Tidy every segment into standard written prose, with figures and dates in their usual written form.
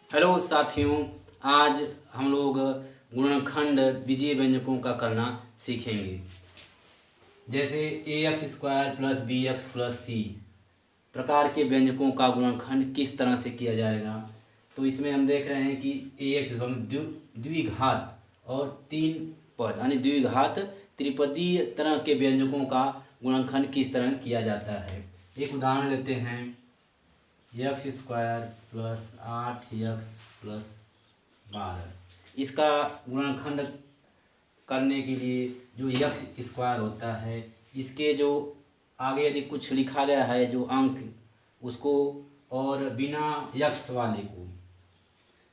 Hello साथियों, आज हम लोग गुणनखंड बीजीय व्यंजकों का करना सीखेंगे। जैसे a x square plus b x plus c प्रकार के व्यंजकों का गुणनखंड किस तरह से किया जाएगा। तो इसमें हम देख रहे हैं कि ए एक्स द्विघात और तीन पद यानी द्विघात त्रिपदीय तरह के व्यंजकों का गुणनखंड किस तरह किया जाता है। एक उदाहरण लेते हैं, x square plus 8x plus 12। इसका गुणनखंड करने के लिए जो एक्स स्क्वायर होता है, इसके जो आगे यदि कुछ लिखा गया है जो अंक, उसको और बिना यक्स वाले को,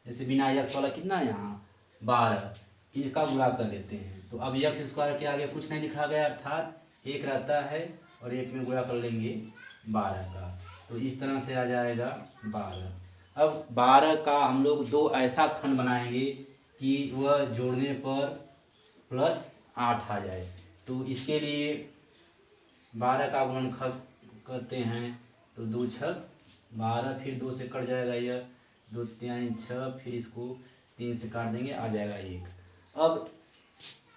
जैसे बिना यक्स वाला कितना है यहाँ 12, इनका गुणा कर लेते हैं। तो अब एक्स स्क्वायर के आगे कुछ नहीं लिखा गया, अर्थात एक रहता है और एक में गुणा कर लेंगे 12 का, तो इस तरह से आ जाएगा 12। अब 12 का हम लोग दो ऐसा खंड बनाएंगे कि वह जोड़ने पर प्लस 8 आ जाए। तो इसके लिए 12 का गुणनखंड करते हैं, तो 2 छक 12, फिर 2 से कट जाएगा यह, 2 3 6, फिर इसको 3 से काट देंगे, आ जाएगा 1। अब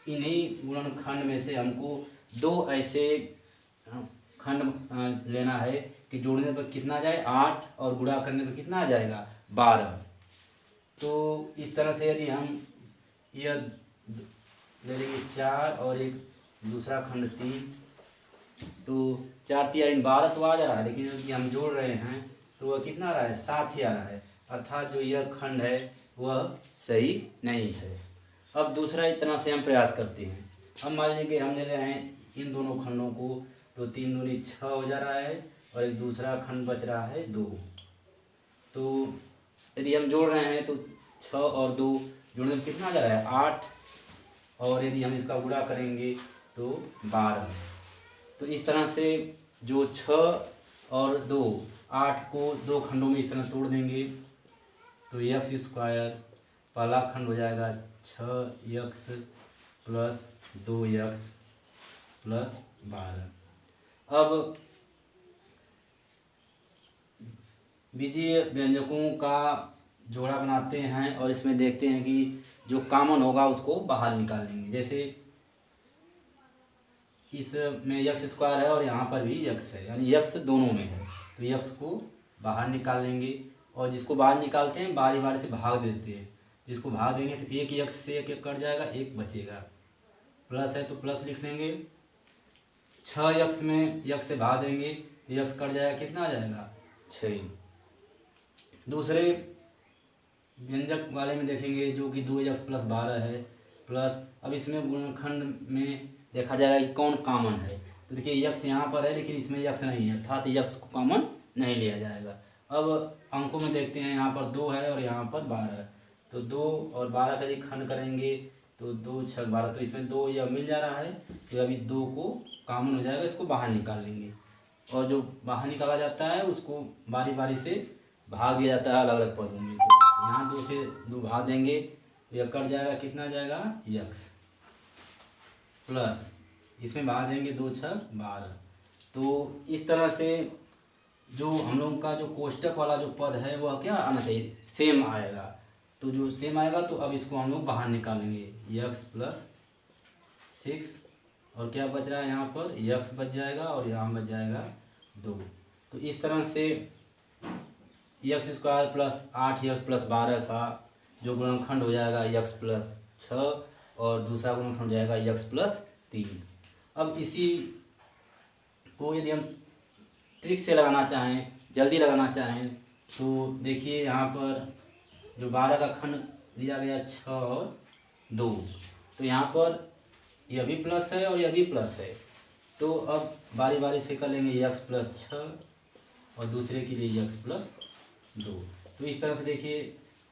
इन्हीं गुणनखंड में से हमको दो ऐसे खंड लेना है कि जोड़ने पर कितना आ जाए 8 और गुणा करने पर कितना आ जाएगा 12। तो इस तरह से यदि हम यह ले लेंगे 4 और एक दूसरा खंड 3, तो 4 3 12 तो आ जा रहा है, लेकिन यदि हम जोड़ रहे हैं तो वह कितना आ रहा है 7 ही आ रहा है, अर्थात जो यह खंड है वह सही नहीं है। अब दूसरा इस तरह से हम प्रयास करते हैं। अब मान लीजिए हम ले रहे हैं इन दोनों खंडों को, तो 3 दूनी 6 हो जा रहा है और एक दूसरा खंड बच रहा है 2। तो यदि हम जोड़ रहे हैं तो 6 और 2 जोड़ने में कितना आ जा रहा है 8, और यदि हम इसका गुणा करेंगे तो 12। तो इस तरह से जो 6 और 2, 8 को दो खंडों में इस तरह तोड़ देंगे, तो एक्स स्क्वायर पहला खंड हो जाएगा 6x प्लस 2x प्लस 12। अब बीजीय व्यंजकों का जोड़ा बनाते हैं और इसमें देखते हैं कि जो कॉमन होगा उसको बाहर निकाल लेंगे। जैसे इसमें एक्स स्क्वायर है और यहाँ पर भी एक्स है, यानी एक्स दोनों में है, तो एक्स को बाहर निकाल लेंगे और जिसको बाहर निकालते हैं बारी बारी से भाग देते हैं। जिसको भाग देंगे तो एक एक्स से एक कट जाएगा, एक बचेगा, प्लस है तो प्लस लिख लेंगे। 6x में एक्स से भाग देंगे तो एक्स कट जाएगा, कितना आ जाएगा 6। दूसरे व्यंजक वाले में देखेंगे जो कि 2x प्लस 12 है, प्लस अब इसमें गुणनखंड में देखा जाएगा कि कौन कॉमन है। तो देखिए यक्स यहाँ पर है लेकिन इसमें यक्स नहीं है, अर्थात यक्स को कॉमन नहीं लिया जाएगा। अब अंकों में देखते हैं, यहाँ पर 2 है और यहाँ पर 12 है, तो 2 और 12 का यदि खंड करेंगे तो 2 6 12, तो इसमें 2 यह मिल जा रहा है, तो अभी 2 को कॉमन हो जाएगा, इसको बाहर निकाल लेंगे और जो बाहर निकाला जाता है उसको बारी बारी से भाग दिया जाता है अलग अलग पदों में। तो यहाँ 2 से 2 भाग देंगे तो यह कट जाएगा, कितना जाएगा यक्स, प्लस इसमें भाग देंगे 2 6 12। तो इस तरह से जो हम लोगों का जो कोष्टक वाला जो पद है वह क्या आना चाहिए, सेम आएगा। तो जो सेम आएगा तो अब इसको हम लोग बाहर निकालेंगे, एक्स प्लस 6 और क्या बच रहा है यहाँ पर एक्स बच जाएगा और यहाँ बच जाएगा 2। तो इस तरह से x square plus 8x plus 12 का जो गुणनखंड हो जाएगा एक्स प्लस 6 और दूसरा गुणनखंड हो जाएगा एक्स प्लस 3। अब इसी को यदि हम ट्रिक से लगाना चाहें, जल्दी लगाना चाहें, तो देखिए यहाँ पर जो 12 का खंड लिया गया 6 और 2, तो यहाँ पर यह भी प्लस है और यह भी प्लस है, तो अब बारी बारी से कर लेंगे एक्स प्लस 6 और दूसरे के लिए एक्स प्लस 2। तो इस तरह से देखिए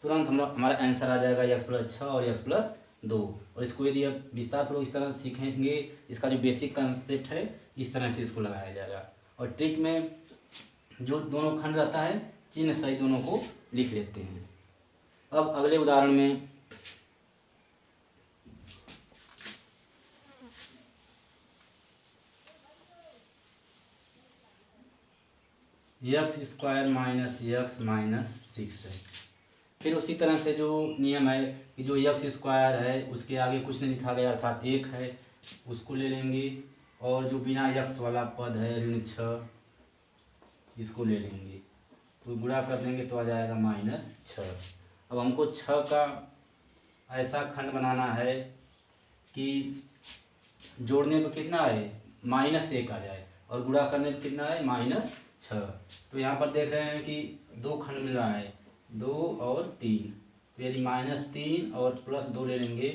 तुरंत हमारा आंसर आ जाएगा एक्स प्लस 6 और एक्स प्लस 2। और इसको यदि आप विस्तार पूर्वक इस तरह सीखेंगे, इसका जो बेसिक कंसेप्ट है इस तरह से इसको लगाया जाएगा। और ट्रिक में जो दोनों खंड रहता है चिन्ह सहित दोनों को लिख लेते हैं। अब अगले उदाहरण में x square minus x minus 6 है। फिर उसी तरह से जो नियम है कि जो एक्स स्क्वायर है उसके आगे कुछ नहीं लिखा गया अर्थात एक है, उसको ले लेंगे, और जो बिना एक्स वाला पद है ऋण 6 इसको ले लेंगे, तो गुणा कर देंगे तो आ जाएगा -6। अब हमको 6 का ऐसा खंड बनाना है कि जोड़ने पर कितना है -1 आ जाए और गुणा करने पर कितना है -6। तो यहाँ पर देख रहे हैं कि दो खंड मिल रहा है, 2 और 3। तो यदि -3 और +2 ले लेंगे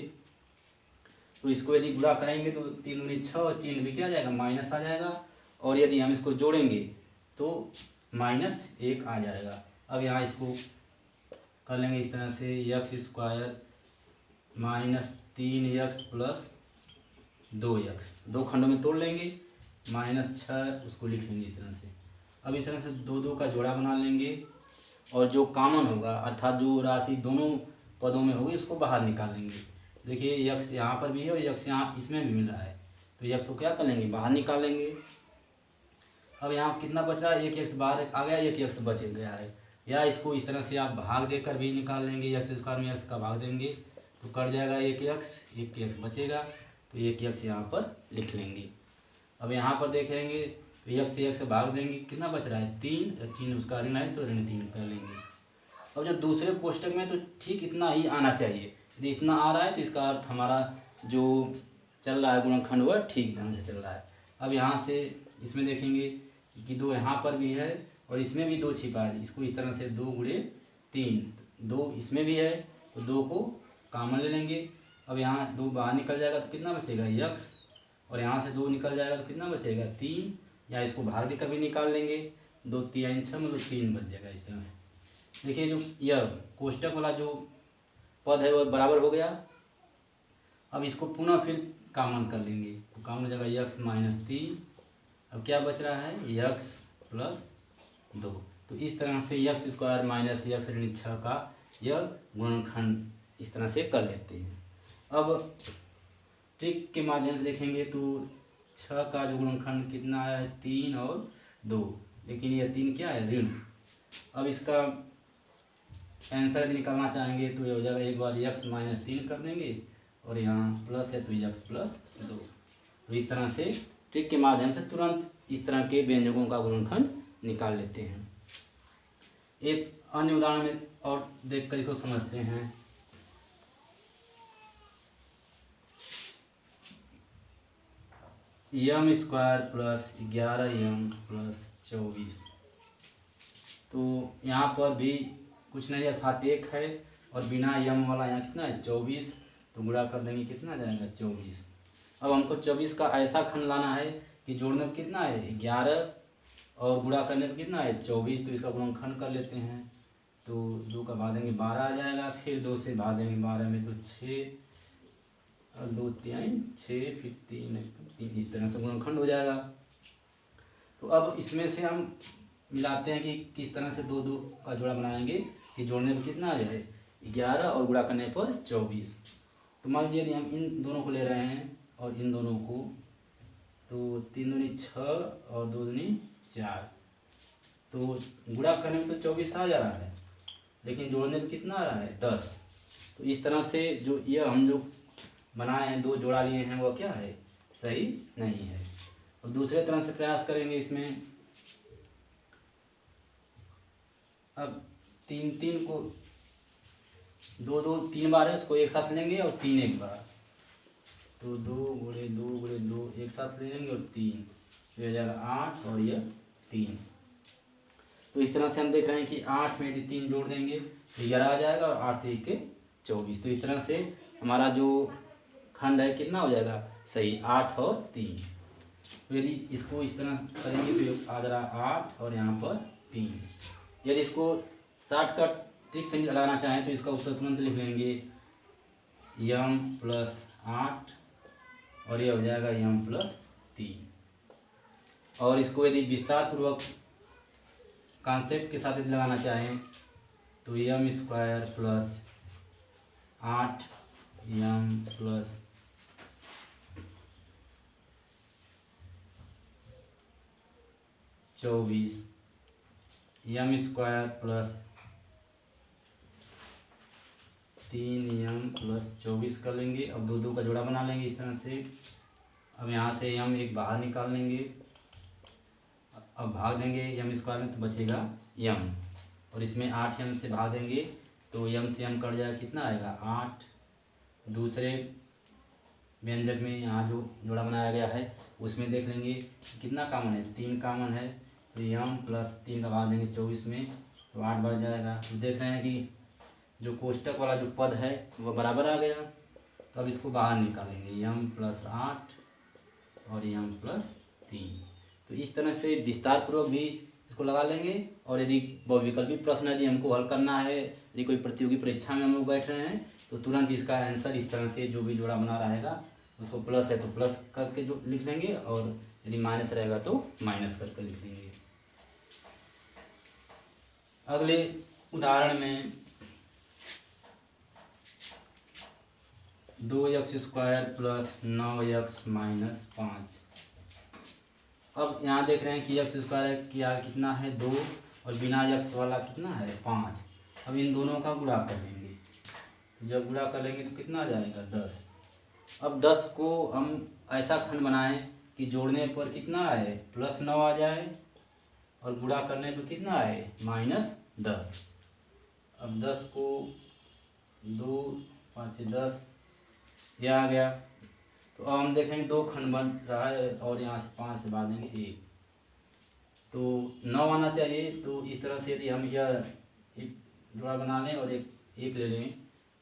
तो इसको यदि गुणा करेंगे तो 3 दूनी 6 और चिन्ह भी क्या आ जाएगा माइनस आ जाएगा, और यदि हम इसको जोड़ेंगे तो -1 आ जाएगा। अब यहाँ इसको कर लेंगे इस तरह से, x² -3x + 2x, दो खंडों में तोड़ लेंगे, -6 उसको लिख लेंगे इस तरह से। अब इस तरह से दो दो का जोड़ा बना लेंगे, और जो कॉमन होगा अर्थात जो राशि दोनों पदों में होगी उसको बाहर निकाल लेंगे। देखिए x यहाँ पर भी है और x यहाँ इसमें भी मिल रहा है, तो x को क्या कर लेंगे बाहर निकाल लेंगे। अब यहाँ कितना बचा, एक x बाहर आ गया, एक x बच गया है, या इसको इस तरह से आप भाग देकर भी निकाल लेंगे, x² में x का भाग देंगे तो कट जाएगा एक x बचेगा, तो एक x यहाँ पर लिख लेंगे। अब यहाँ पर देखेंगे तो एक से एक से भाग देंगे, कितना बच रहा है 3, चिन्ह उसका ऋण है तो ऋण 3 कर लेंगे। अब जो दूसरे कोष्टक में तो ठीक इतना ही आना चाहिए, यदि इतना आ रहा है तो इसका अर्थ हमारा जो चल रहा है गुणनखंड वह ठीक ढंग से चल रहा है। अब यहाँ से इसमें देखेंगे कि 2 यहाँ पर भी है और इसमें भी 2 छिपा है, इसको इस तरह से 2 × 3, 2 इसमें भी है तो 2 को कॉमन ले लेंगे। अब यहाँ 2 बाहर निकल जाएगा तो कितना बचेगा x, और यहाँ से 2 निकल जाएगा तो कितना बचेगा 3, या इसको भाग देकर भी निकाल लेंगे, 2 3 6 मतलब 3 बच जाएगा इस तरह से। देखिए जो यह कोष्टक वाला जो पद है वह बराबर हो गया। अब इसको पुनः फिर कॉमन कर लेंगे तो कॉमन हो जाएगा x - 3, अब क्या बच रहा है x + 2। तो इस तरह से x² - x ऋण 6 का यह गुणनखंड इस तरह से कर लेते हैं। अब ट्रिक के माध्यम से देखेंगे तो 6 का जो गुणनखंड कितना है 3 और 2, लेकिन यह 3 क्या है ऋण। अब इसका आंसर यदि निकालना चाहेंगे तो ये हो जाएगा, एक बार x - 3 कर देंगे और यहाँ प्लस है तो x + 2। तो इस तरह से ट्रिक के माध्यम से तुरंत इस तरह के व्यंजकों का गुणनखंड निकाल लेते हैं। एक अन्य उदाहरण में और देखकर इसको समझते हैं। m² + 11m + 24, तो यहाँ पर भी कुछ नहीं अर्थात 1 है, और बिना m वाला यहाँ कितना है 24, तो गुणा कर देंगे कितना जाएगा 24। अब हमको 24 का ऐसा खंड लाना है कि जोड़ने पर कितना है 11 और गुणा करने पर कितना है 24, तो इसका गुणनखंड कर लेते हैं। तो 2 का भाग देंगे 12 आ जाएगा, फिर 2 से भाग देंगे 12 में तो 6 और 2 3 6, फिर 3 इस तरह से गुणनखंड हो जाएगा। तो अब इसमें से हम मिलाते हैं कि किस तरह से 2 2 का जोड़ा बनाएंगे कि जोड़ने पर कितना आ जाए 11 और गुणा करने पर 24। तो मान लीजिए यदि हम इन दोनों को ले रहे हैं और इन दोनों को, तो 3 दूनी 6 और 2 दूनी 4, तो गुणा करने में तो 24 आ जा रहा है, लेकिन जोड़ने में कितना आ रहा है 10। तो इस तरह से जो ये हम जो बनाए हैं 2 जोड़ा लिए हैं वह क्या है सही नहीं है। और दूसरे तरह से प्रयास करेंगे इसमें। अब 3 3 को 2 2 3 बार है उसको एक साथ लेंगे और 3 एक बार, तो 2 × 2 × 2 एक साथ ले लेंगे और 3, तो हो जाएगा 8 और यह 3। तो इस तरह से हम देख रहे हैं कि 8 में यदि 3 जोड़ देंगे तो 11 आ जाएगा और 8 3 के 24। तो इस तरह से हमारा जो खंड है कितना हो जाएगा सही 8 और 3। तो यदि इसको इस तरह करेंगे तो आ जा रहा 8 और यहाँ पर 3। यदि इसको शॉर्टकट ट्रिक से लगाना चाहें तो इसका उत्तर तुरंत लिख लेंगे m + 8 और ये हो जाएगा m + 3। और इसको यदि विस्तार पूर्वक कॉन्सेप्ट के साथ यदि लगाना चाहें तो m² + 8 m + 24 m² + 3m+24 कर लेंगे। अब दो दो का जोड़ा बना लेंगे इस तरह से। अब यहाँ से m एक बाहर निकाल लेंगे, अब भाग देंगे m² में तो बचेगा m, और इसमें 8m से भाग देंगे तो m से m कट जाएगा, कितना आएगा 8। दूसरे व्यंजक में यहाँ जो जोड़ा बनाया गया है उसमें देख लेंगे कितना कामन है, 3 कामन है, तो m+3 का भाग देंगे 24 में तो 8 बढ़ जाएगा। तो देख रहे हैं कि जो कोष्टक वाला जो पद है वह बराबर आ गया। तो अब इसको बाहर निकालेंगे m+8 और m+3। तो इस तरह से विस्तार पूर्वक भी इसको लगा लेंगे। और यदि बहुविकल्पी प्रश्न यदि हमको हल करना है, यदि कोई प्रतियोगी परीक्षा में हम लोग बैठ रहे हैं तो तुरंत इसका आंसर इस तरह से जो भी जोड़ा बना रहेगा उसको प्लस है तो प्लस करके जो लिख लेंगे, और यदि माइनस रहेगा तो माइनस करके लिख लेंगे। अगले उदाहरण में 2x² + 9x - 5। अब यहाँ देख रहे हैं कि x² क्या कितना है 2 और बिना x वाला कितना है 5। अब इन दोनों का गुणा कर लेंगे, जब गुणा कर लेंगे तो कितना आ जाएगा 10। अब 10 को हम ऐसा खंड बनाएं कि जोड़ने पर कितना आए +9 आ जाए और गुणा करने पर कितना आए -10। अब 10 को 2 5 10 यह आ गया। तो अब हम देखेंगे 2 खंड बन रहा है और यहाँ से 5 से भाग देंगे 1, तो 9 आना चाहिए। तो इस तरह से यदि हम यह एक जोड़ा बना लें और एक ले लें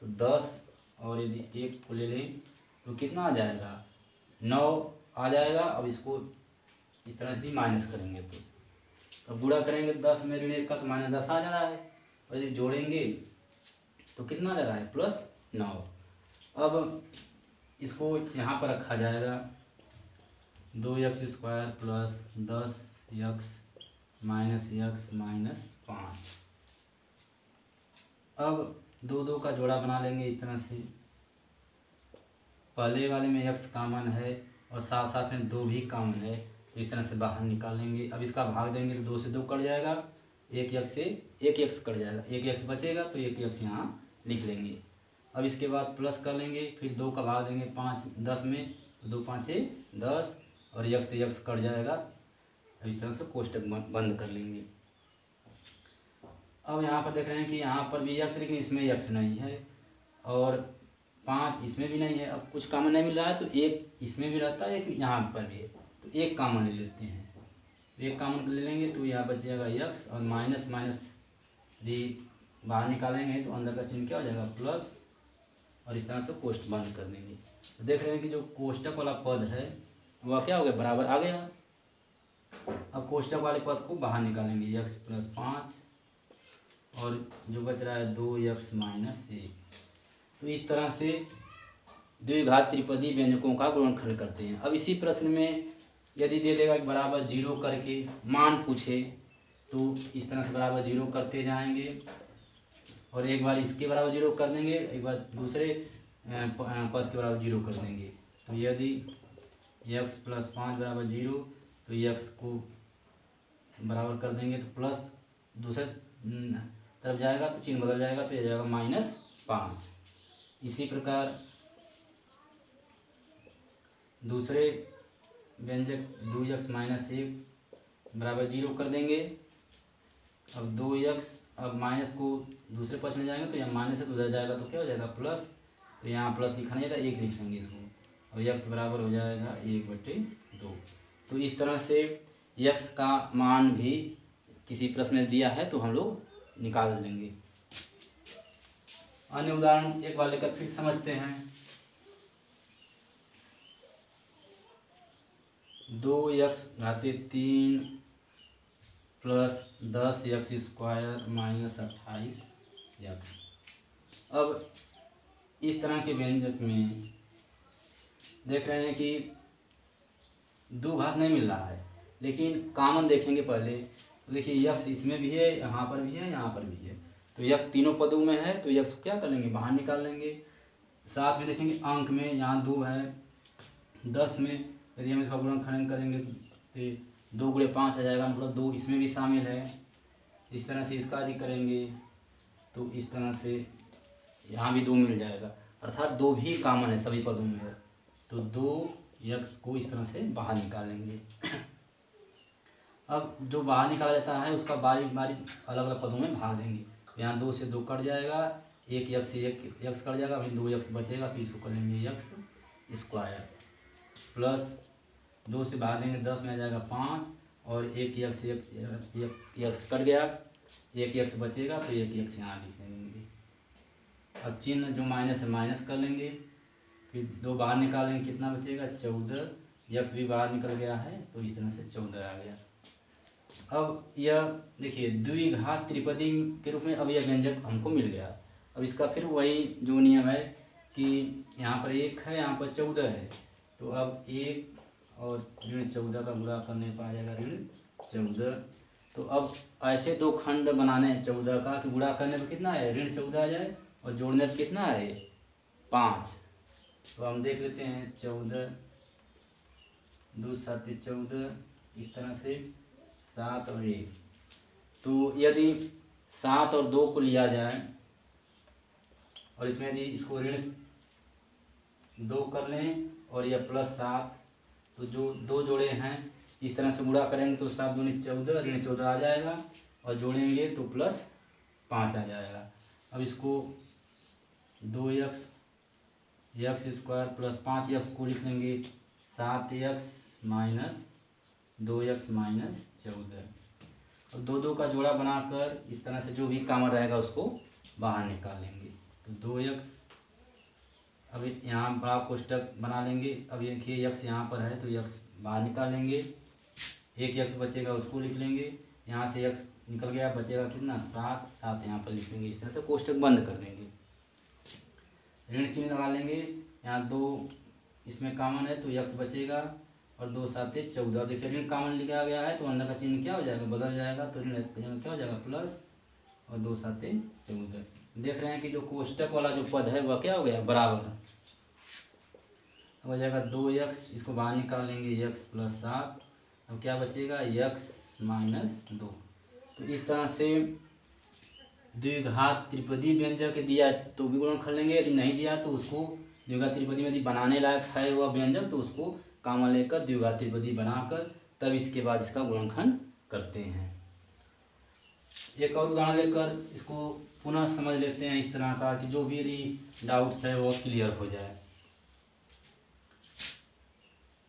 तो 10, और यदि 1 को ले लें तो कितना आ जाएगा 9 आ जाएगा। अब इसको इस तरह से माइनस करेंगे तो अब गुणा करेंगे 10 में ऋण 1 का तो -10 आ जा रहा है, और यदि जोड़ेंगे तो कितना आ जा रहा है +9। अब इसको यहाँ पर रखा जाएगा 2x² + 10x - x - 5। अब दो दो का जोड़ा बना लेंगे इस तरह से। पहले वाले में x कामन है और साथ साथ में 2 भी कामन है, तो इस तरह से बाहर निकाल लेंगे। अब इसका भाग देंगे तो 2 से 2 कट जाएगा, 1x से 1x कट जाएगा, 1x बचेगा तो 1x यहाँ लिख लेंगे। अब इसके बाद प्लस कर लेंगे, फिर 2 का भाग देंगे 10 में, 2 5 10 और x से x कट जाएगा। अब इस तरह से कोष्टक बंद कर लेंगे। अब यहाँ पर देख रहे हैं कि यहाँ पर भी x, लेकिन इसमें x नहीं है और 5 इसमें भी नहीं है। अब कुछ कॉमन नहीं मिल रहा है तो 1 इसमें भी रहता है, 1 यहाँ पर भी है, तो 1 कॉमन ले लेते हैं। 1 कॉमन ले लेंगे तो यहाँ बच जाएगा x, और माइनस यदि बाहर निकालेंगे तो अंदर का चिन्ह क्या हो जाएगा प्लस, और इस तरह से कोष्टक बंद कर देंगे। तो देख रहे हैं कि जो कोष्टक वाला पद है वह क्या हो गया बराबर आ गया। अब कोष्टक वाले पद को बाहर निकालेंगे, x + 5 और जो बच रहा है 2x - 1। तो इस तरह से द्विघात त्रिपदी व्यंजकों का गुणनखंड करते हैं। अब इसी प्रश्न में यदि दे देगा कि बराबर 0 करके मान पूछे तो इस तरह से बराबर 0 करते जाएंगे, और एक बार इसके बराबर 0 कर देंगे, एक बार दूसरे पद के बराबर 0 कर देंगे। तो यदि x + 5 बराबर 0 तो x को बराबर कर देंगे तो प्लस दूसरे तरफ जाएगा तो चिन्ह बदल जाएगा, तो यह जाएगा -5। इसी प्रकार दूसरे व्यंजक 2x - 1 बराबर 0 कर देंगे। अब 2x, अब माइनस को दूसरे पक्ष में जाएंगे तो यहाँ माइनस से उधर जाएगा तो क्या हो जाएगा प्लस, तो यहाँ प्लस लिखा नहीं जाएगा 1 लिख लेंगे इसको, और x बराबर हो जाएगा 1/2। तो इस तरह से x का मान भी किसी प्रश्न में दिया है तो हम लोग निकाल लेंगे। अन्य उदाहरण एक बार लेकर फिर समझते हैं। 2x⁻³ + 10x² - 28x। अब इस तरह के व्यंजक में देख रहे हैं कि 2 घात नहीं मिल रहा है, लेकिन कॉमन देखेंगे पहले। तो देखिए x इसमें भी है, यहाँ पर भी है, यहाँ पर भी है, तो x तीनों पदों में है तो x को क्या कर लेंगे बाहर निकाल लेंगे। साथ में देखेंगे अंक में यहाँ 2 है, 10 में यदि हम इसका गुणनखंड करेंगे तो 2 × 5 आ जाएगा, मतलब 2 इसमें भी शामिल है। इस तरह से इसका अधिक करेंगे तो इस तरह से यहाँ भी 2 मिल जाएगा, अर्थात 2 भी कॉमन है सभी पदों में। तो 2x को इस तरह से बाहर निकालेंगे। अब जो बाहर निकाला जाता है उसका बारी बारी अलग अलग पदों में भाग देंगे। यहाँ 2 से 2 कट जाएगा, एक x से एक x कट जाएगा, अभी 2x बचेगा, फिर इसको कर लेंगे x स्क्वायर प्लस 2 से भाग देंगे 10 में आ जाएगा 5, और एक x से एक x कट गया, एक x बचेगा तो एक x यहाँ लिख लेंगे। अब चिन्ह जो माइनस है माइनस कर लेंगे, फिर 2 बाहर निकालेंगे, कितना बचेगा 14, x भी बाहर निकल गया है तो इस तरह से 14 आ गया। अब यह देखिए द्विघात त्रिपदी के रूप में अब यह व्यंजक हमको मिल गया। अब इसका फिर वही जो नियम है कि यहाँ पर 1 है, यहाँ पर 14 है, तो अब 1 और ऋण 14 का गुणा करने पर आ जाएगा ऋण 14। तो अब ऐसे 2 खंड बनाने हैं 14 का कि गुणा करने पर कितना है ऋण 14 आ जाए और जोड़ने पर कितना है 5। तो हम देख लेते हैं 14 2 7 14, इस तरह से 7 और 1। तो यदि 7 और 2 को लिया जाए और इसमें यदि इसको ऋण 2 कर लें और यह प्लस 7, तो जो 2 जोड़े हैं इस तरह से गुणा करेंगे तो 7 दूनी 14, ऋण 14 आ जाएगा, और जोड़ेंगे तो प्लस 5 आ जाएगा। अब इसको 2x स्क्वायर प्लस 5x को लिख लेंगे 7x माइनस 2x माइनस 14, और 2 का जोड़ा बनाकर इस तरह से जो भी कॉमन रहेगा उसको बाहर निकाल लेंगे। तो 2x, अब यहाँ बड़ा कोष्टक बना लेंगे। अब ये देखिए x यहाँ पर है तो x बाहर निकाल लेंगे, एक x बचेगा उसको लिख लेंगे, यहाँ से x निकल गया, बचेगा कितना 7 यहाँ पर लिख लेंगे। इस तरह से कोष्टक बंद कर देंगे, ऋण चिन्ह लगा लेंगे। यहाँ 2 इसमें कॉमन है तो x बचेगा, और 2 7 14। देखिए ऋण कॉमन लिखा गया है तो अंदर का चिन्ह क्या हो जाएगा बदल जाएगा, तो ऋण क्या हो जाएगा प्लस, और 2 7 14। देख रहे हैं कि जो कोष्टक वाला जो पद है वह क्या हो गया बराबर हो जाएगा 2x, इसको बाहर निकाल लेंगे x प्लस 7, अब क्या बचेगा x माइनस 2। तो इस तरह से द्विघात त्रिपदी व्यंजक दिया तो भी गुणनखंड लेंगे, यदि नहीं दिया तो उसको द्विघात त्रिपदी में यदि बनाने लायक है वह व्यंजक तो उसको कॉमन लेकर द्विघात त्रिपदी बनाकर तब इसके बाद इसका गुणनखंड करते हैं। एक और उदाहरण लेकर इसको पुनः समझ लेते हैं इस तरह का कि जो भी यदि डाउट्स है वो क्लियर हो जाए।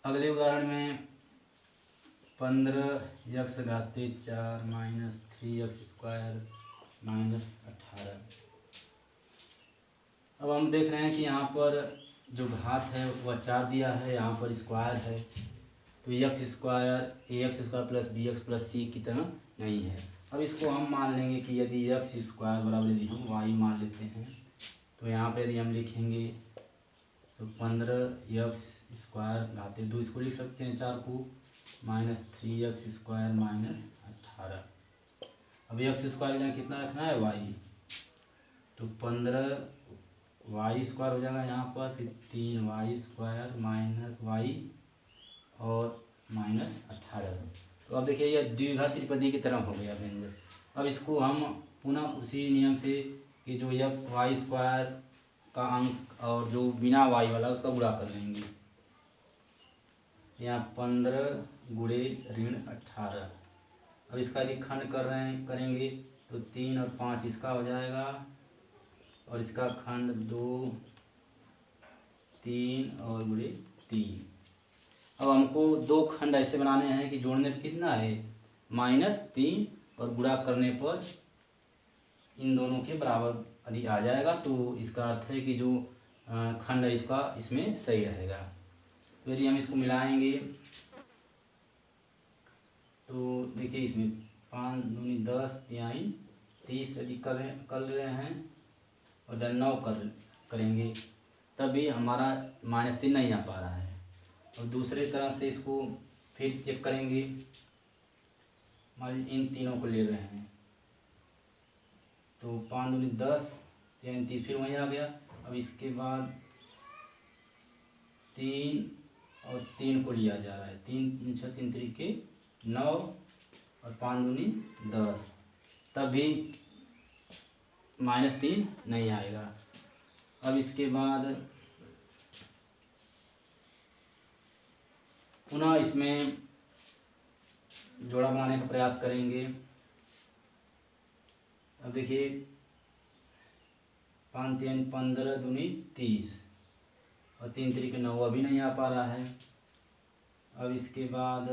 अगले उदाहरण में 15x घाते 4 minus 3x square minus 18। अब हम देख रहे हैं कि यहाँ पर जो घात है वह 4 दिया है, यहाँ पर स्क्वायर है, तो x square plus bx plus c की तरह नहीं है। अब इसको हम मान लेंगे कि यदि x स्क्वायर बराबर यदि हम y मान लेते हैं तो यहाँ पर यदि हम लिखेंगे तो 15x स्क्वायर घाते 2, इसको लिख सकते हैं 4 को, माइनस 3x स्क्वायर माइनस 18। अब x स्क्वायर यहाँ कितना रखना है y, तो 15y स्क्वायर हो जाएगा यहाँ पर, फिर 3y स्क्वायर माइनस y और माइनस 18। तो अब देखिए यह द्विघात त्रिपदी की तरह हो गया व्यंजक। अब इसको हम पुनः उसी नियम से कि जो यह y स्क्वायर का अंक और जो बिना y वाला उसका गुणा कर लेंगे। यहाँ 15 गुणे ऋण 18। अब इसका यदि खंड करेंगे तो 3 और 5 इसका हो जाएगा, और इसका खंड 2 3 और गुणे 3। अब हमको 2 खंड ऐसे बनाने हैं कि जोड़ने पर कितना है -3, और गुणा करने पर इन दोनों के बराबर यदि आ जाएगा तो इसका अर्थ है कि जो खंड है इसका इसमें सही रहेगा। तो यदि हम इसको मिलाएंगे तो देखिए इसमें 5 दूनी 10 तिहाई 30 यदि कर रहे हैं और 9 करेंगे तब भी हमारा -3 नहीं आ पा रहा है। और दूसरे तरह से इसको फिर चेक करेंगे, मान इन तीनों को ले रहे हैं तो 5 दूनी 10 तिहाई 30 फिर वहीं आ गया। अब इसके बाद 3 और 3 को लिया जा रहा है, 3 6 3 तरीके 9 और 5 दूनी 10, तब भी -3 नहीं आएगा। अब इसके बाद पुनः इसमें जोड़ा बनाने का प्रयास करेंगे। अब देखिए 5 3 15 दूनी 30 और 3 3 9 अभी नहीं आ पा रहा है। अब इसके बाद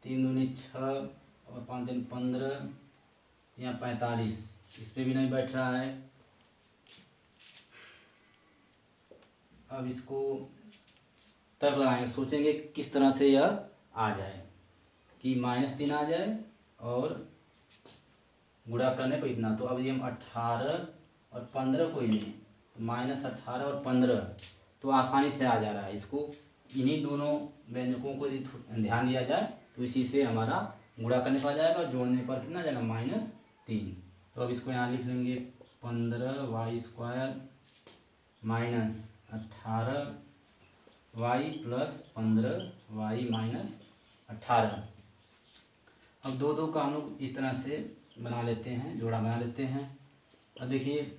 3 दूनी 6 और 5 3 15 यहाँ 45, इस पर भी नहीं बैठ रहा है। अब इसको तर्क लगाएंगे, सोचेंगे किस तरह से यह आ जाए कि -3 आ जाए और गुणा करने पर इतना। तो अब ये हम 18 और 15 कोई नहीं, तो -18 और 15 तो आसानी से आ जा रहा है। इसको इन्हीं दोनों व्यंजकों को यदि ध्यान दिया जाए तो इसी से हमारा गुणा करने पर आ जाएगा और जोड़ने पर कितना आ जाएगा -3। तो अब इसको यहाँ लिख लेंगे 15y² -18y + 15y - 18। अब दो का हम लोग इस तरह से बना लेते हैं, जोड़ा बना लेते हैं। अब देखिए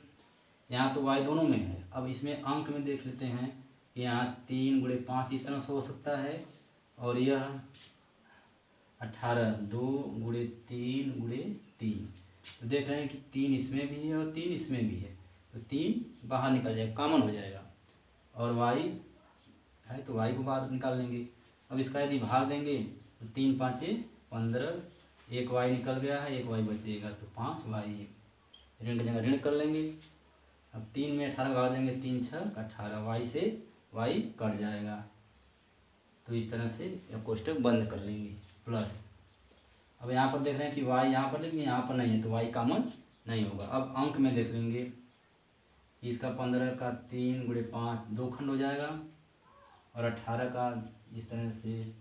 यहाँ तो y दोनों में है। अब इसमें अंक में देख लेते हैं कि यहाँ 3 × 5 इस तरह से हो सकता है और यह 18 2 × 3 × 3। तो देख रहे हैं कि 3 इसमें भी है और 3 इसमें भी है, तो 3 बाहर निकल जाएगा, कॉमन हो जाएगा। और y है तो y को बाहर निकाल लेंगे। अब इसका यदि भाग देंगे तो 3 5 15, एक y निकल गया है, एक y बचेगा, तो 5y ऋण की जगह ऋण कर लेंगे। अब 3 में 18 भाग देंगे, 3 6 18, y से y कट जाएगा। तो इस तरह से यह कोष्टक बंद कर लेंगे प्लस। अब यहाँ पर देख रहे हैं कि y यहाँ पर, लेकिन यहाँ पर नहीं है, तो y कॉमन नहीं होगा। अब अंक में देख लेंगे, इसका 15 का 3 × 5 2 खंड हो जाएगा और 18 का इस तरह से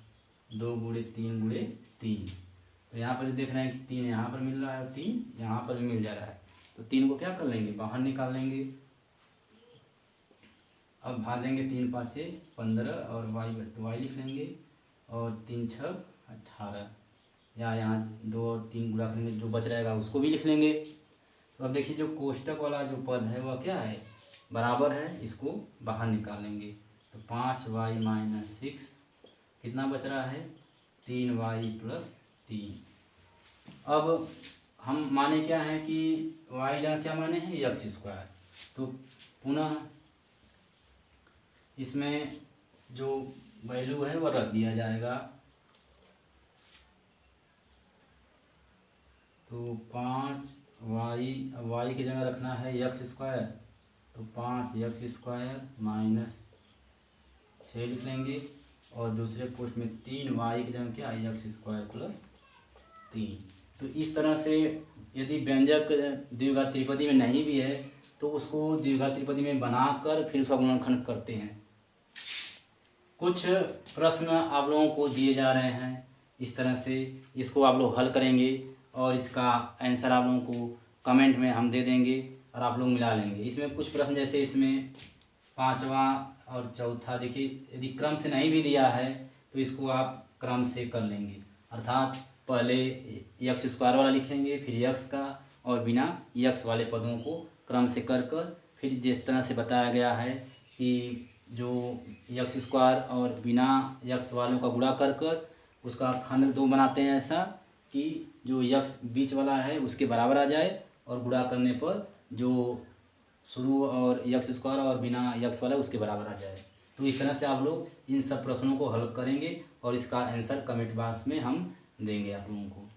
2 × 3 × 3। तो यहाँ पर देख रहे हैं कि 3 यहाँ पर मिल रहा है और 3 यहाँ पर भी मिल जा रहा है, तो 3 को क्या कर लेंगे, बाहर निकाल लेंगे। अब भाग देंगे 3 5 15 और y लिख लेंगे और 3 6 18, या यहाँ 2 और 3 गुणा करेंगे, जो बच रहेगा उसको भी लिख लेंगे। तो अब देखिए जो कोष्टक वाला जो पद है वह क्या है, बराबर है, इसको बाहर निकालेंगे। तो 5y - 6 कितना बच रहा है, 3y + 3। अब हम माने क्या है कि y जहाँ क्या माने हैं, x²। तो पुनः इसमें जो वैल्यू है वह रख दिया जाएगा। तो 5y की जगह रखना है x², तो 5x² - 6 लिख लेंगे और दूसरे पोस्ट में 3y की जगह क्या है, x² + 3। तो इस तरह से यदि व्यंजक द्विघात त्रिपदी में नहीं भी है तो उसको द्विघात त्रिपदी में बनाकर फिर उसका गुणनखंड करते हैं। कुछ प्रश्न आप लोगों को दिए जा रहे हैं इस तरह से, इसको आप लोग हल करेंगे और इसका आंसर आप लोगों को कमेंट में हम दे देंगे और आप लोग मिला लेंगे। इसमें कुछ प्रश्न जैसे इसमें 5वां और चौथा, देखिए यदि क्रम से नहीं भी दिया है तो इसको आप क्रम से कर लेंगे, अर्थात पहले x² वाला लिखेंगे, फिर x का, और बिना x वाले पदों को क्रम से कर फिर जिस तरह से बताया गया है कि जो x² और बिना x वालों का गुणा कर उसका खंड 2 बनाते हैं, ऐसा कि जो x बीच वाला है उसके बराबर आ जाए और गुणा करने पर जो शुरू और x² और बिना x वाला उसके बराबर आ जाए। तो इस तरह से आप लोग इन सब प्रश्नों को हल करेंगे और इसका आंसर कमेंट बॉक्स में हम देंगे आप लोगों को।